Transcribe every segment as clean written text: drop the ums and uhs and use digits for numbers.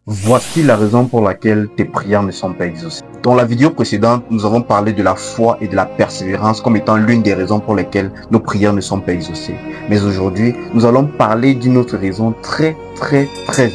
Voici la raison pour laquelle tes prières ne sont pas exaucées. Dans la vidéo précédente, nous avons parlé de la foi et de la persévérance comme étant l'une des raisons pour lesquelles nos prières ne sont pas exaucées. Mais aujourd'hui, nous allons parler d'une autre raison très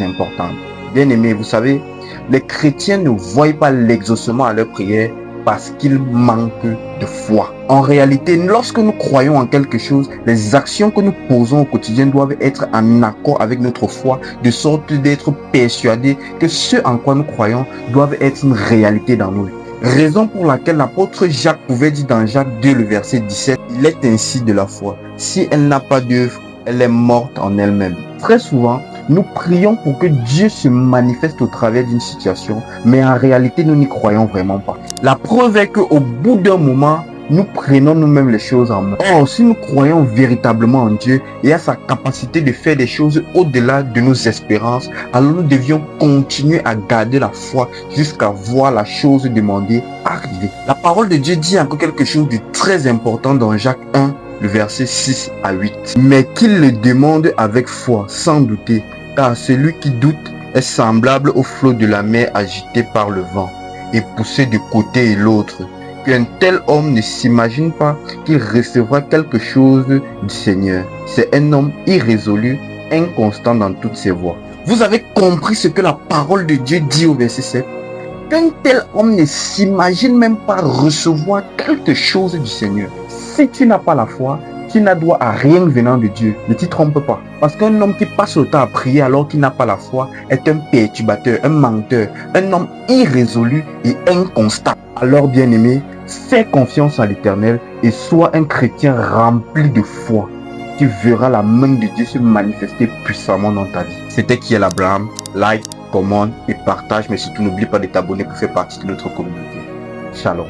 importante. Bien aimé, vous savez, les chrétiens ne voient pas l'exaucement à leurs prières parce qu'ils manquent de foi. En réalité, lorsque nous croyons en quelque chose, les actions que nous posons au quotidien doivent être en accord avec notre foi, de sorte d'être persuadés que ce en quoi nous croyons doivent être une réalité dans nos vies. Raison pour laquelle l'apôtre Jacques pouvait dire dans Jacques 2, le verset 17, « Il est ainsi de la foi. Si elle n'a pas d'œuvre, elle est morte en elle-même. » Très souvent, nous prions pour que Dieu se manifeste au travers d'une situation, mais en réalité, nous n'y croyons vraiment pas. La preuve est qu'au bout d'un moment, nous prenons nous-mêmes les choses en main. Or, si nous croyons véritablement en Dieu et à sa capacité de faire des choses au-delà de nos espérances, alors nous devions continuer à garder la foi jusqu'à voir la chose demandée arriver. La parole de Dieu dit encore quelque chose de très important dans Jacques 1, le verset 6 à 8. Mais qu'il le demande avec foi, sans douter, car celui qui doute est semblable au flot de la mer agité par le vent et poussé de côté et l'autre. Qu'un tel homme ne s'imagine pas qu'il recevra quelque chose du Seigneur. C'est un homme irrésolu, inconstant dans toutes ses voies. Vous avez compris ce que la parole de Dieu dit au verset 7? Qu'un tel homme ne s'imagine même pas recevoir quelque chose du Seigneur. Si tu n'as pas la foi, tu n'as droit à rien venant de Dieu. Ne t'y trompe pas. Parce qu'un homme qui passe le temps à prier alors qu'il n'a pas la foi est un perturbateur, un menteur, un homme irrésolu et inconstant. Alors bien-aimé, fais confiance à l'Éternel et sois un chrétien rempli de foi. Tu verras la main de Dieu se manifester puissamment dans ta vie. C'était Kiel Abraham. Like, commente et partage, mais surtout n'oublie pas de t'abonner pour faire partie de notre communauté. Shalom.